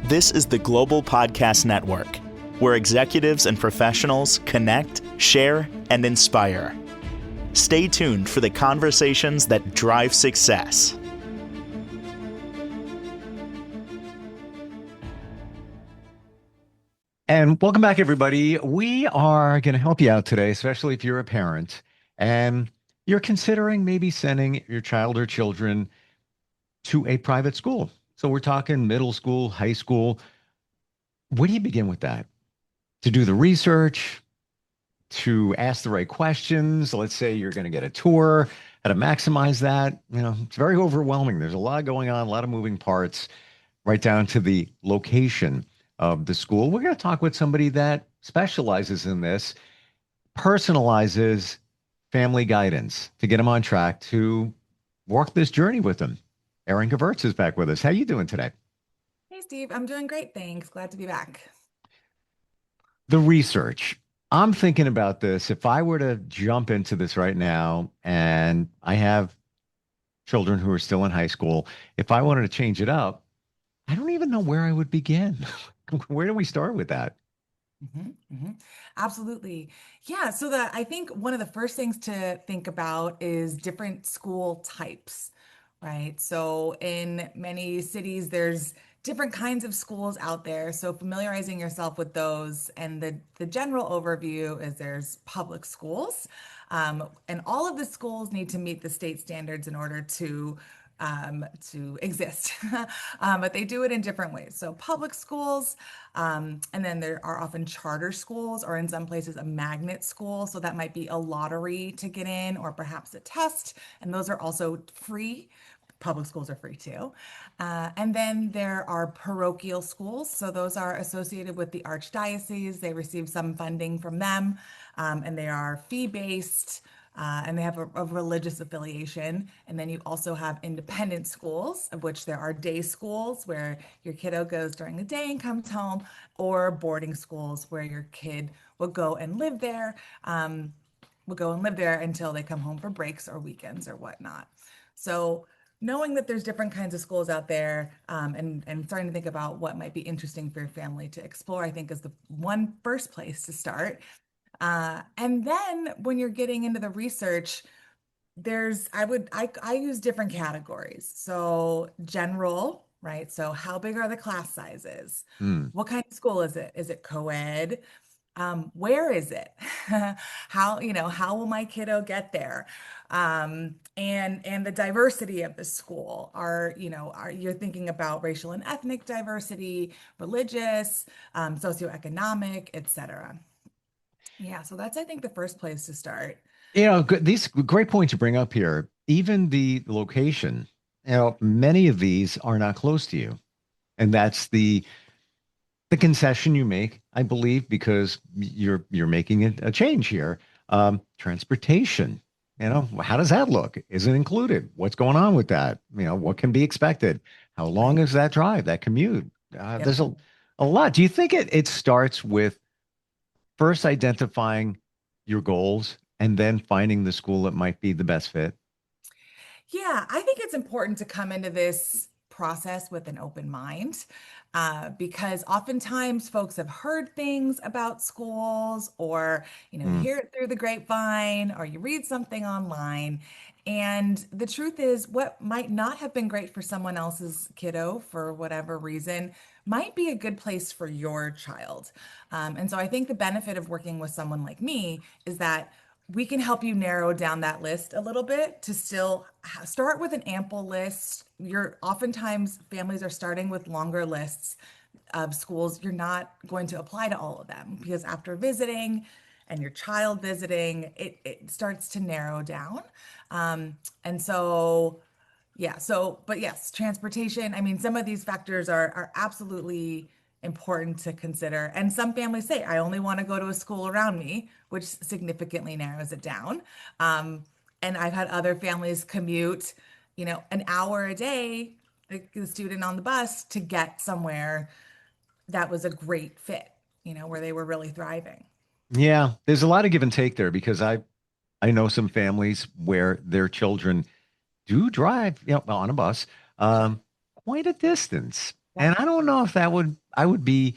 This is the Global Podcast Network, where executives and professionals connect, share, and inspire. Stay tuned for the conversations that drive success. And welcome back, everybody. We are going to help you out today, especially if you're a parent and you're considering maybe sending your child or children to a private school. So we're talking middle school, high school. Where do you begin with that? To do the research, to ask the right questions. Let's say you're going to get a tour, how to maximize that. It's very overwhelming. There's a lot going on, a lot of moving parts, right down to the location of the school. We're going to talk with somebody that specializes in this, personalizes family guidance to get them on track to walk this journey with them. Erin Gevertz is back with us. How are you doing today? Hey, Steve. I'm doing great. Thanks. Glad to be back. The research. I'm thinking about this. If I were to jump into this right now, and I have children who are still in high school, if I wanted to change it up, I don't even know where I would begin. Where do we start with that? Absolutely. Yeah. So I think one of the first things to think about is different school types, right? So in many cities, there's different kinds of schools out there. So familiarizing yourself with those, and the general overview is there's public schools, and all of the schools need to meet the state standards in order to exist. But they do it in different ways. So public schools, and then there are often charter schools, or in some places a magnet school. So that might be a lottery to get in, or perhaps a test. And those are also free. Public schools are free too. And then there are parochial schools. So those are associated with the archdiocese. They receive some funding from them, and they are fee-based. And they have a religious affiliation. And then you also have independent schools, of which there are day schools where your kiddo goes during the day and comes home, or boarding schools where your kid will go and live there, until they come home for breaks or weekends or whatnot. So knowing that there's different kinds of schools out there, and starting to think about what might be interesting for your family to explore, I think is the one first place to start. And then when you're getting into the research, I use different categories. So general, right? So how big are the class sizes? Hmm. What kind of school is it? Is it co-ed? Where is it? How will my kiddo get there? And the diversity of the school are you're thinking about racial and ethnic diversity, religious, socioeconomic, etc. Yeah, so that's, I think, the first place to start. These great points you bring up here. Even the location, many of these are not close to you. And that's the concession you make, I believe, because you're making a change here. Transportation, how does that look? Is it included? What's going on with that? What can be expected? How long Right. is that drive, that commute? Yep. There's a lot. Do you think it starts with first identifying your goals and then finding the school that might be the best fit? Yeah, I think it's important to come into this process with an open mind, because oftentimes folks have heard things about schools, or you Mm, hear it through the grapevine, or you read something online. And the truth is, what might not have been great for someone else's kiddo for whatever reason might be a good place for your child. And so I think the benefit of working with someone like me is that we can help you narrow down that list a little bit to still start with an ample list. You're oftentimes families are starting with longer lists of schools. You're not going to apply to all of them, because after visiting and your child visiting, it starts to narrow down. And so yeah, but yes, transportation. I mean, some of these factors are absolutely important to consider. And some families say, I only want to go to a school around me, which significantly narrows it down. And I've had other families commute, an hour a day, like the student on the bus, to get somewhere that was a great fit, where they were really thriving. yeah, there's a lot of give and take there because I know some families where their children do drive, on a bus, quite a distance. Yeah. And I don't know if that would, I would be,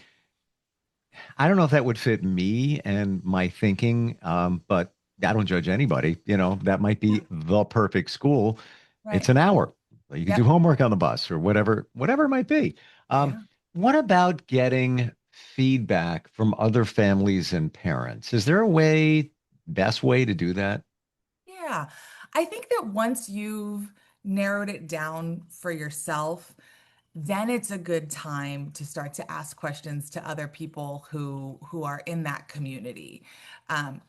I don't know if that would fit me and my thinking, but I don't judge anybody. That might Yeah. be the perfect school. It's Right. an hour. You can do Yep. homework on the bus or whatever it might be. Um, Yeah. what about getting feedback from other families and parents? Is there a best way to do that? Yeah. I think that once you've narrowed it down for yourself, then it's a good time to start to ask questions to other people who are in that community,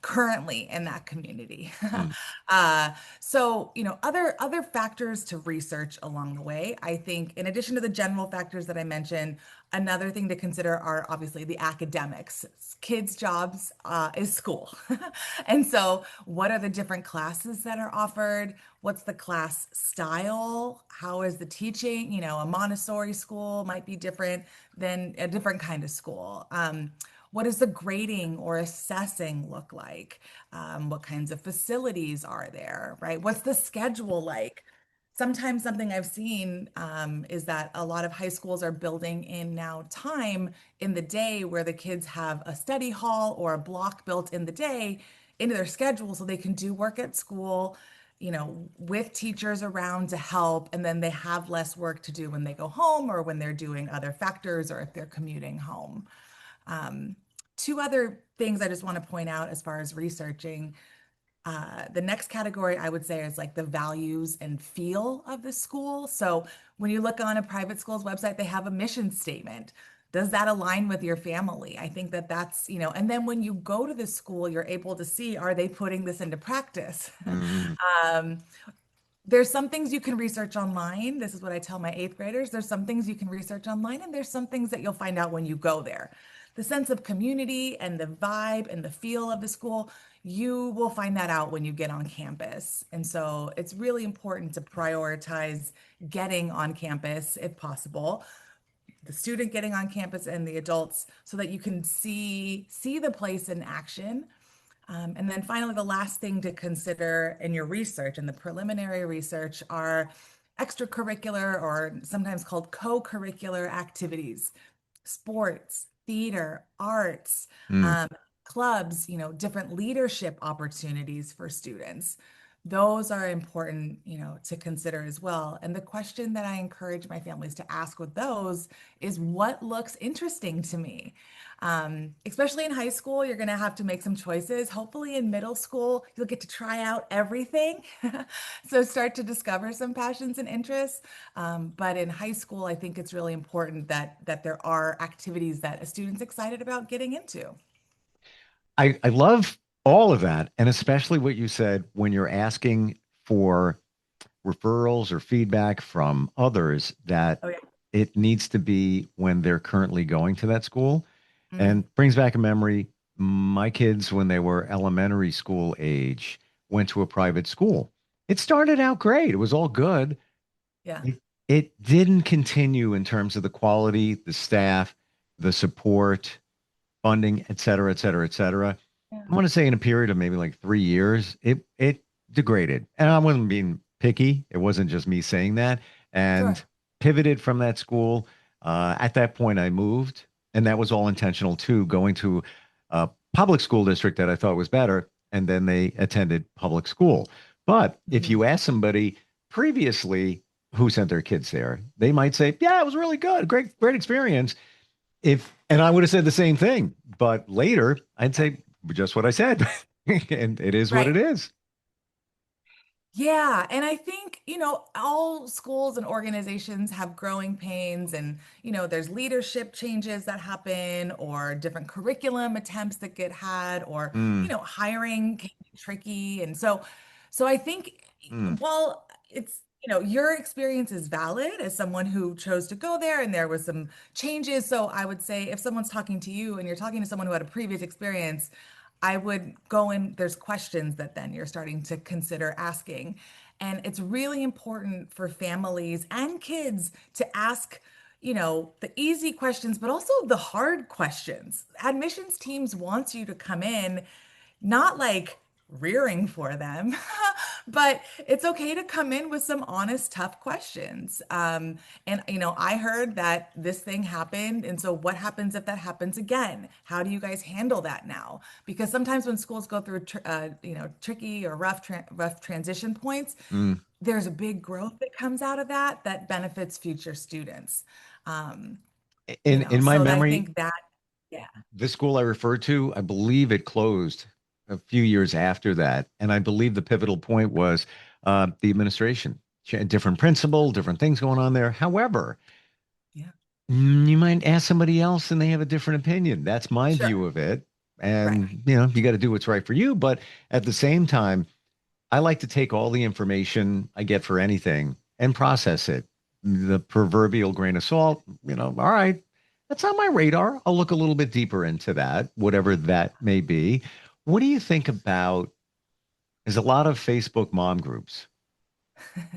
currently in that community. Mm, uh, so, other factors to research along the way. I think, in addition to the general factors that I mentioned, another thing to consider are obviously the academics. Kids' jobs is school. And so, what are the different classes that are offered? What's the class style? How is the teaching? A Montessori school might be different than a different kind of school. What does the grading or assessing look like? What kinds of facilities are there, right? What's the schedule like? Sometimes something I've seen is that a lot of high schools are building in now time in the day where the kids have a study hall or a block built in the day into their schedule so they can do work at school, with teachers around to help, and then they have less work to do when they go home or when they're doing other factors or if they're commuting home. Um, Two other things I just want to point out as far as researching. The next category I would say is like the values and feel of the school. So when you look on a private school's website, they have a mission statement. Does that align with your family? I think that and then when you go to the school, you're able to see, are they putting this into practice? mm, um, there's some things you can research online. This is what I tell my eighth graders. There's some things you can research online, and there's some things that you'll find out when you go there. The sense of community and the vibe and the feel of the school, you will find that out when you get on campus. And so it's really important to prioritize getting on campus if possible, the student getting on campus and the adults, so that you can see the place in action. And then finally, the last thing to consider in your research and the preliminary research are extracurricular, or sometimes called co-curricular activities, sports, theater, arts, mm. um, clubs, different leadership opportunities for students. Those are important, to consider as well. And the question that I encourage my families to ask with those is, what looks interesting to me? Especially in high school, you're going to have to make some choices. Hopefully, in middle school, you'll get to try out everything. So start to discover some passions and interests. But in high school, I think it's really important that there are activities that a student's excited about getting into. I love all of that, and especially what you said when you're asking for referrals or feedback from others that Oh yeah. it needs to be when they're currently going to that school. Mm, And brings back a memory. My kids, when they were elementary school age, went to a private school. It started out great. It was all good. yeah. It didn't continue in terms of the quality, the staff, the support, funding, et cetera, et cetera, et cetera. Yeah. I want to say in a period of maybe like 3 years, it degraded. And I wasn't being picky. It wasn't just me saying that. Sure. And pivoted from that school. At that point, I moved, and that was all intentional too, going to a public school district that I thought was better. And then they attended public school. But if Mhm. you ask somebody previously who sent their kids there, they might say, "Yeah, it was really good. Great experience." If and I would have said the same thing, but later I'd say just what I said. And it is what Right. it is. Yeah, and I think, all schools and organizations have growing pains, and, there's leadership changes that happen or different curriculum attempts that get had, or, Mm, hiring can be tricky. And so I think, mm, while it's, your experience is valid as someone who chose to go there and there was some changes. So I would say, if someone's talking to you and you're talking to someone who had a previous experience, I would go in, there's questions that then you're starting to consider asking. And it's really important for families and kids to ask, the easy questions, but also the hard questions. Admissions teams wants you to come in not like rearing for them. But it's okay to come in with some honest, tough questions. And, I heard that this thing happened. And so what happens if that happens again? How do you guys handle that now? Because sometimes when schools go through, tricky or rough transition points, Mm. there's a big growth that comes out of that that benefits future students. Um, In my so I memory, think that, yeah, the school I referred to, I believe it closed a few years after that. And I believe the pivotal point was the administration, different principal, different things going on there. However, yeah, you might ask somebody else and they have a different opinion. That's my sure, view of it. right. And, you got to do what's right for you. But at the same time, I like to take all the information I get for anything and process it. The proverbial grain of salt, all right, that's on my radar. I'll look a little bit deeper into that, whatever that may be. What do you think about? There's a lot of Facebook mom groups.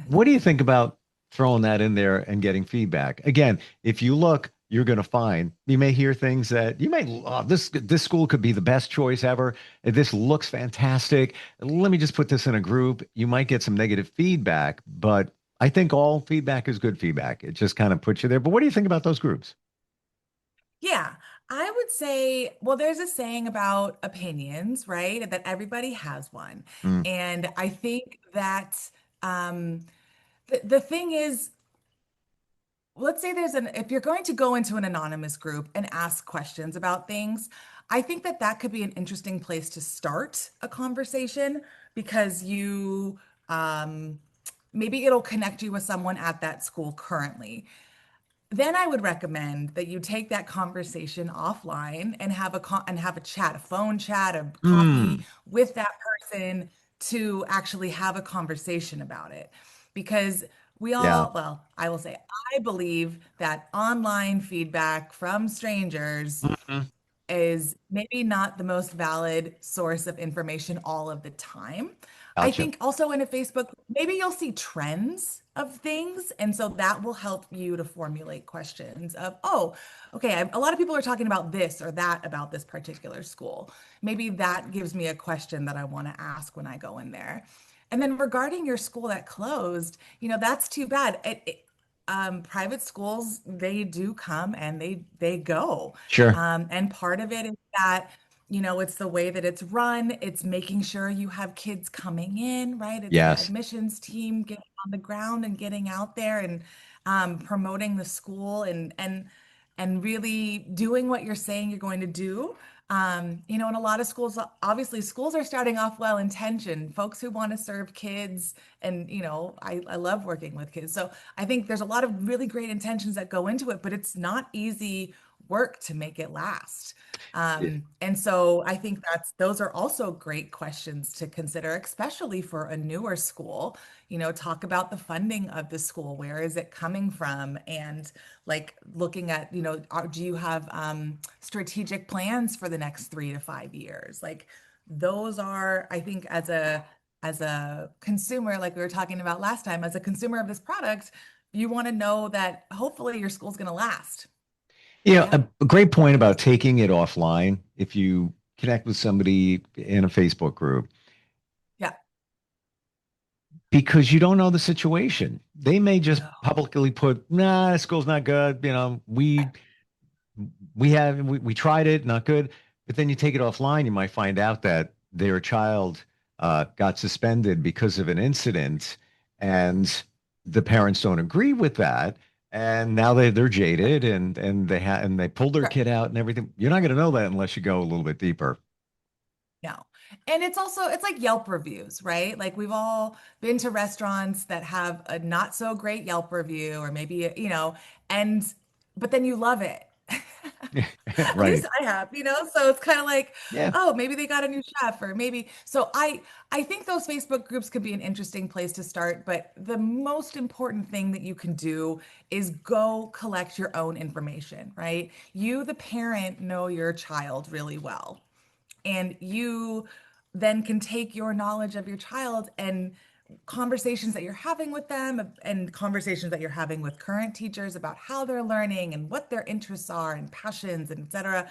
What do you think about throwing that in there and getting feedback? Again, if you look, you're going to find you may hear things that you may this school could be the best choice ever. This looks fantastic. Let me just put this in a group. You might get some negative feedback, but I think all feedback is good feedback. It just kind of puts you there. But what do you think about those groups? Yeah, I would say, well, there's a saying about opinions, right? That everybody has one. Mm, And I think that um, the thing is, let's say if you're going to go into an anonymous group and ask questions about things, I think that that could be an interesting place to start a conversation because um, maybe it'll connect you with someone at that school currently. Then I would recommend that you take that conversation offline and have a chat, a phone chat, a mm, coffee with that person to actually have a conversation about it. Because yeah. well, I will say, I believe that online feedback from strangers Mhm. is maybe not the most valid source of information all of the time. I Gotcha. think also in a Facebook, maybe you'll see trends of things. And so that will help you to formulate questions of, oh, okay, a lot of people are talking about this or that about this particular school. Maybe that gives me a question that I want to ask when I go in there. And then regarding your school that closed, that's too bad. Private schools, they do come and they go. Sure. And part of it is that, it's the way that it's run. It's making sure you have kids coming in, right? It's the Yes. admissions team getting on the ground and getting out there and promoting the school and really doing what you're saying you're going to do. In a lot of schools, obviously, schools are starting off well intentioned, folks who want to serve kids. And, I love working with kids. So I think there's a lot of really great intentions that go into it, but it's not easy work to make it last. Yeah. And so I think those are also great questions to consider, especially for a newer school. Talk about the funding of the school. Where is it coming from? And like looking at, do you have strategic plans for the next 3 to 5 years? Like those are, I think, as a consumer, like we were talking about last time, as a consumer of this product, you want to know that hopefully your school's going to last. Yeah, Yeah. a great point about taking it offline. If you connect with somebody in a Facebook group, Yeah. because you don't know the situation. They may just No. publicly put, nah, school's not good. We tried it, not good. But then you take it offline, you might find out that their child got suspended because of an incident, and the parents don't agree with that. And now they're jaded and they pulled their Sure. kid out and everything. You're not going to know that unless you go a little bit deeper. No. And it's like Yelp reviews, right? Like we've all been to restaurants that have a not so great Yelp review or maybe, and but then you love it. At least Right. I have, so it's kind of like, Yeah. oh, maybe they got a new chef or maybe so I think those Facebook groups could be an interesting place to start, but the most important thing that you can do is go collect your own information, right? You, the parent, know your child really well. And you then can take your knowledge of your child and conversations that you're having with them and conversations that you're having with current teachers about how they're learning and what their interests are and passions and et cetera,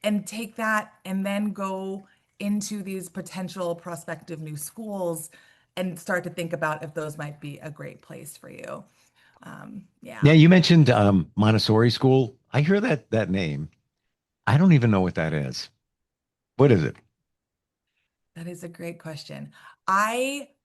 and take that and then go into these potential prospective new schools and start to think about if those might be a great place for you. Yeah, Yeah. you mentioned Montessori school. I hear that name. I don't even know what that is. What is it? That is a great question.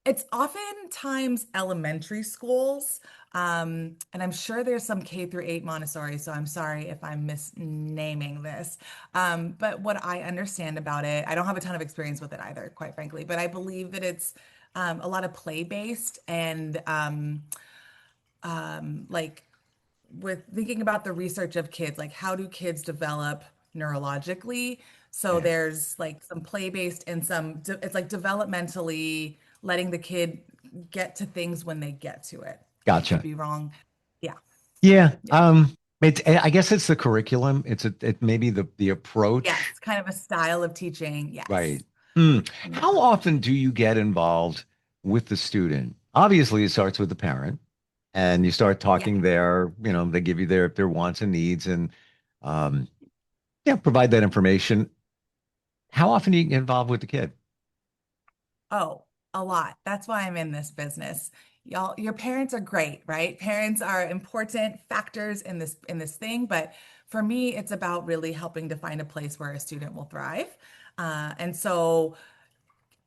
It's oftentimes elementary schools, and I'm sure there's some K through 8 Montessori, so I'm sorry if I'm misnaming this. But what I understand about it, I don't have a ton of experience with it either, quite frankly, but I believe that it's a lot of play-based and like with thinking about the research of kids, like how do kids develop neurologically? So Yeah, there's like some play-based and it's like developmentally letting the kid get to things when they get to it. I could gotcha. be wrong. Yeah, Yeah, yeah. I guess it's the curriculum. It maybe the approach. Yes, kind of a style of teaching. Right. Yes. Hmm. Yeah. How often do you get involved with the student? Obviously, it starts with the parent, and you start Yeah. talking there. They give you their wants and needs, and um, yeah, provide that information. How often do you get involved with the kid? Oh, a lot. That's why I'm in this business. Y'all, your parents are great, right? Parents are important factors in this thing, but for me, it's about really helping to find a place where a student will thrive.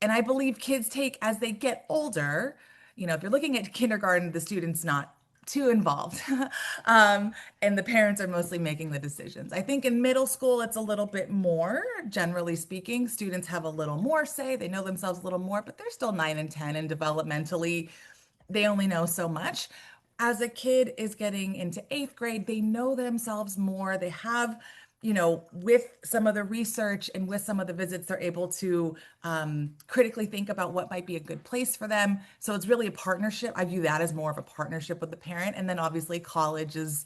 And I believe kids take as they get older, if you're looking at kindergarten, the student's not too involved. And the parents are mostly making the decisions. I think in middle school, it's a little bit more, generally speaking. Students have a little more say, they know themselves a little more, but they're still 9 and 10 and developmentally they only know so much. As a kid is getting into 8th grade, they know themselves more. They have, with some of the research and with some of the visits, they're able to critically think about what might be a good place for them. So it's really a partnership. I view that as more of a partnership with the parent. And then obviously college is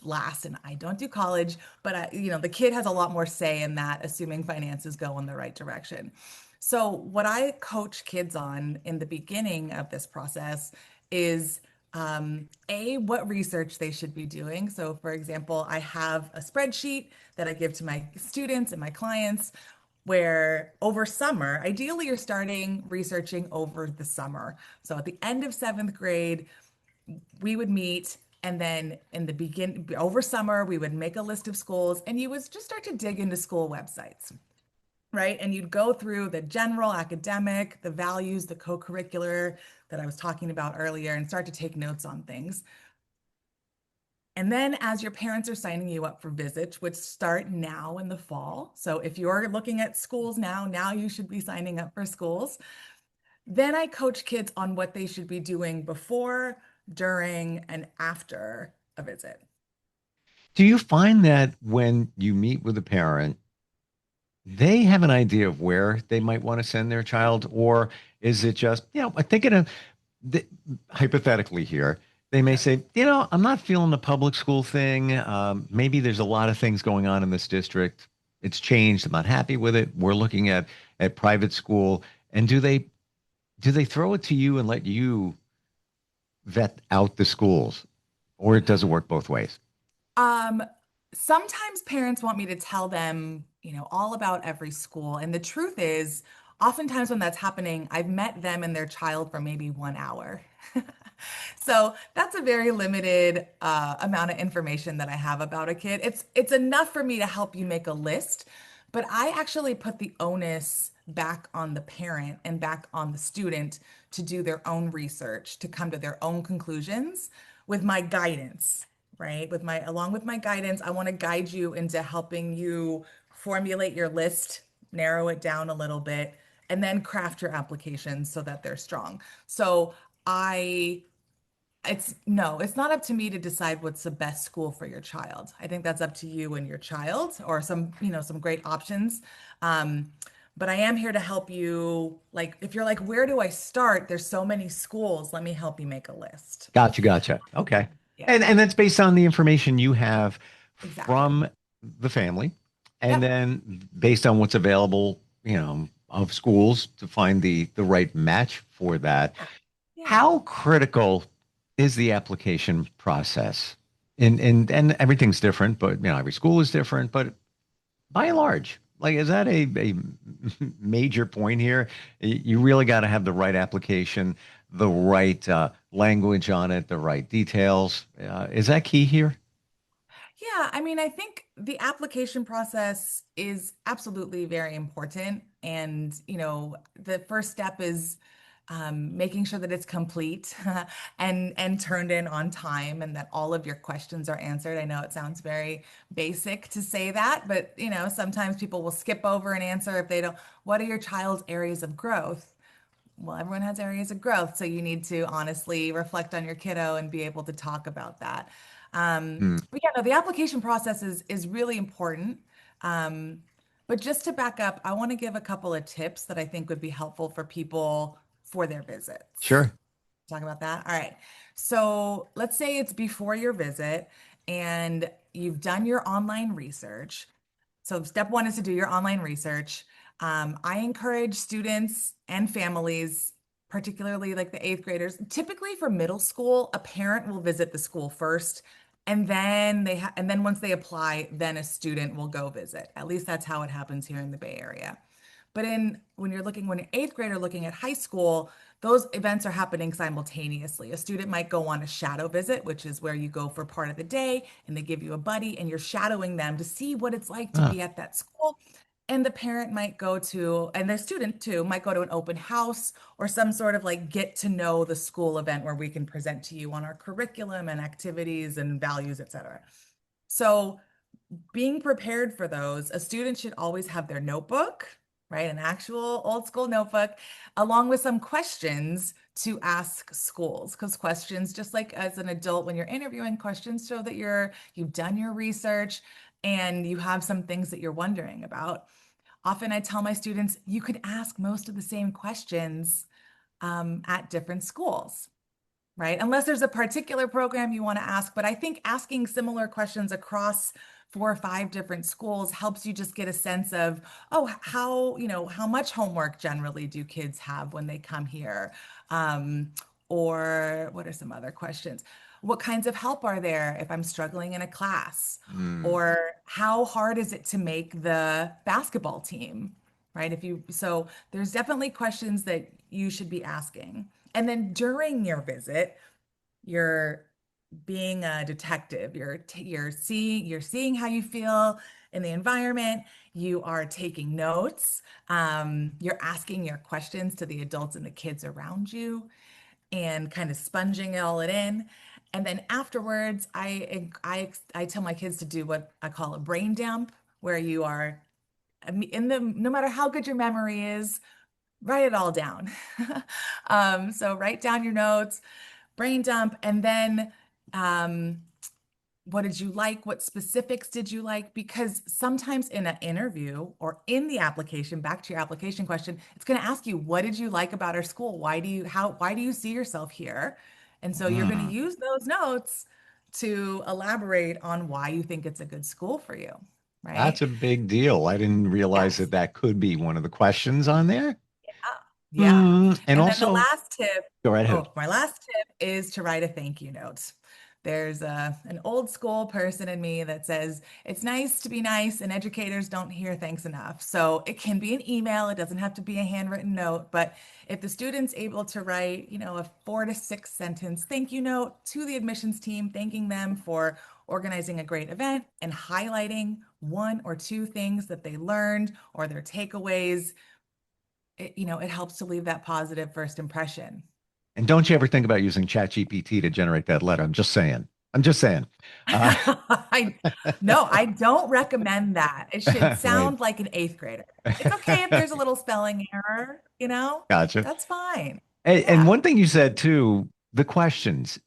last, and I don't do college, but the kid has a lot more say in that, assuming finances go in the right direction. So, what I coach kids on in the beginning of this process is what research they should be doing. So, for example, I have a spreadsheet that I give to my students and my clients where over summer, ideally, you're starting researching over the summer. So, at the end of 7th grade, we would meet. And then in the over summer, we would make a list of schools and you would just start to dig into school websites, right? And you'd go through the general academic, the values, the co-curricular that I was talking about earlier, and start to take notes on things. And then as your parents are signing you up for visits, which start now in the fall. So if you're looking at schools now you should be signing up for schools. Then I coach kids on what they should be doing before, during, and after a visit. Do you find that when you meet with a parent, they have an idea of where they might want to send their child, or is it just, I think th- hypothetically here, they may Yeah. say, I'm not feeling the public school thing. Maybe there's a lot of things going on in this district. It's changed. I'm not happy with it. We're looking at private school. And do they throw it to you and let you vet out the schools, or does it work both ways? Um, Sometimes parents want me to tell them, all about every school. And the truth is, oftentimes when that's happening, I've met them and their child for maybe 1 hour. So that's a very limited amount of information that I have about a kid. It's enough for me to help you make a list, but I actually put the onus back on the parent and back on the student to do their own research, to come to their own conclusions with my guidance, right? Along with my guidance, I want to guide you into helping you formulate your list, narrow it down a little bit, and then craft your applications so that they're strong. So I it's not up to me to decide what's the best school for your child. I think that's up to you and your child, or some great options. Um, but I am here to help you. Like, if you're like, where do I start? There's so many schools. Let me help you make a list. Gotcha. Okay. Yeah, And that's based on the information you have exactly. from the family, and Yep. then based on what's available, of schools to find the right match for that. Yeah. Yeah. How critical is the application process? And everything's different, but every school is different, but by and large. Like, is that a major point here? You really got to have the right application, the right language on it, the right details. Is that key here? Yeah, I mean, I think the application process is absolutely very important. And, the first step is making sure that it's complete and turned in on time and that all of your questions are answered. I know it sounds very basic to say that, but, sometimes people will skip over an answer if they don't. What are your child's areas of growth? Well, everyone has areas of growth, so you need to honestly reflect on your kiddo and be able to talk about that. Hmm. But yeah, no, the application process is really important. Um, but just to back up, I want to give a couple of tips that I think would be helpful for people for their visits. Sure. Talk about that. All right. So let's say it's before your visit and you've done your online research. So step one is to do your online research. I encourage students and families, particularly like the eighth graders, typically for middle school, a parent will visit the school first, and then and then once they apply, then a student will go visit. At least that's how it happens here in the Bay Area. But when an eighth grader looking at high school, those events are happening simultaneously. A student might go on a shadow visit, which is where you go for part of the day and they give you a buddy and you're shadowing them to see what it's like to Ah, be at that school. And the parent might go to, and their student too, might go to an open house or some sort of like get to know the school event where we can present to you on our curriculum and activities and values, et cetera. So being prepared for those, a student should always have their notebook, right? An actual old school notebook, along with some questions to ask schools. Because questions, just like as an adult, when you're interviewing, questions show that you've done your research and you have some things that you're wondering about. Often I tell my students, you could ask most of the same questions at different schools, right? Unless there's a particular program you want to ask. But I think asking similar questions across 4 or 5 different schools helps you just get a sense of, oh, how much homework generally do kids have when they come here? Um, or what are some other questions? What kinds of help are there if I'm struggling in a class? hmm. Or how hard is it to make the basketball team? Right? So there's definitely questions that you should be asking. And then during your visit, you're being a detective. You're seeing how you feel in the environment. You are taking notes. You're asking your questions to the adults and the kids around you, and kind of sponging all it in. And then afterwards, I tell my kids to do what I call a brain dump, where you are no matter how good your memory is, write it all down. So write down your notes, brain dump, and then um, what did you like? What specifics did you like? Because sometimes in an interview or in the application, back to your application question, it's going to ask you, what did you like about our school? Why do you see yourself here? And so you're going to Hmm. use those notes to elaborate on why you think it's a good school for you, That's right? a big deal. I didn't realize Yes. that that could be one of the questions on there. Yeah. And And then the also, last tip, go right ahead. oh, my last tip is to write a thank you note. There's an old school person in me that says it's nice to be nice, and educators don't hear thanks enough. So it can be an email, it doesn't have to be a handwritten note, but if the student's able to write, a 4 to 6 sentence thank you note to the admissions team, thanking them for organizing a great event and highlighting 1 or 2 things that they learned or their takeaways, it helps to leave that positive first impression. And don't you ever think about using ChatGPT to generate that letter. I'm just saying. I'm just saying. Uh, I No, I don't recommend that. It should right. sound like an eighth grader. It's okay if there's a little spelling error. Gotcha. That's fine. And Yeah. one thing you said too, the questions.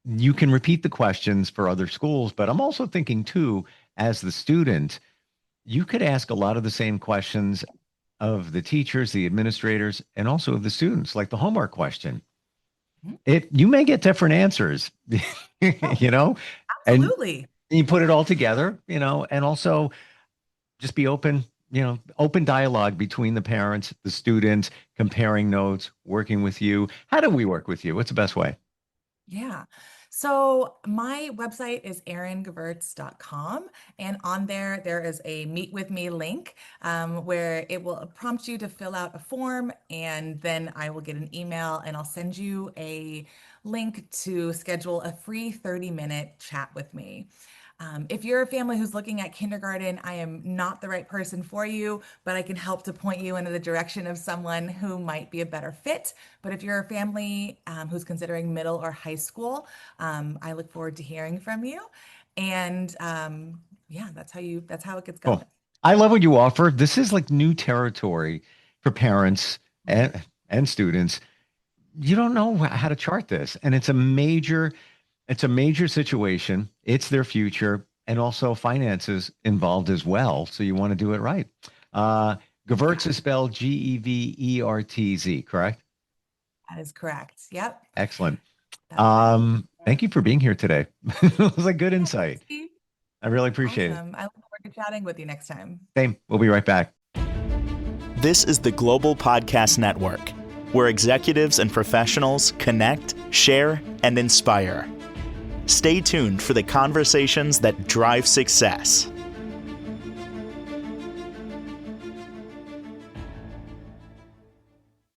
You can repeat the questions for other schools, but I'm also thinking too, as the student, you could ask a lot of the same questions of the teachers, the administrators, and also of the students, like the homework question. Mhm. It you may get different answers, Oh, you know, and absolutely. you put it all together, and also just be open, open dialogue between the parents, the students, comparing notes, working with you. How do we work with you? What's the best way? Yeah. So my website is eringevertz.com, and on there is a Meet with Me link where it will prompt you to fill out a form, and then I will get an email and I'll send you a link to schedule a free 30-minute chat with me. If you're a family who's looking at kindergarten, I am not the right person for you, but I can help to point you into the direction of someone who might be a better fit. But if you're a family who's considering middle or high school, I look forward to hearing from you. And yeah, that's how it gets going. Cool. I love what you offer. This is like new territory for parents and students. You don't know how to chart this, and it's a major situation. It's their future, and also finances involved as well. So you want to do it right. Yeah, Gevertz is spelled Gevertz, correct? that is correct. Yep, Excellent. that's right. Thank you for being here today. It was a good Yeah, thanks, insight. Steve. I really appreciate it. Awesome. I look forward to chatting with you next time. Same. We'll be right back. This is the Global Podcast Network, where executives and professionals connect, share, and inspire. Stay tuned for the conversations that drive success.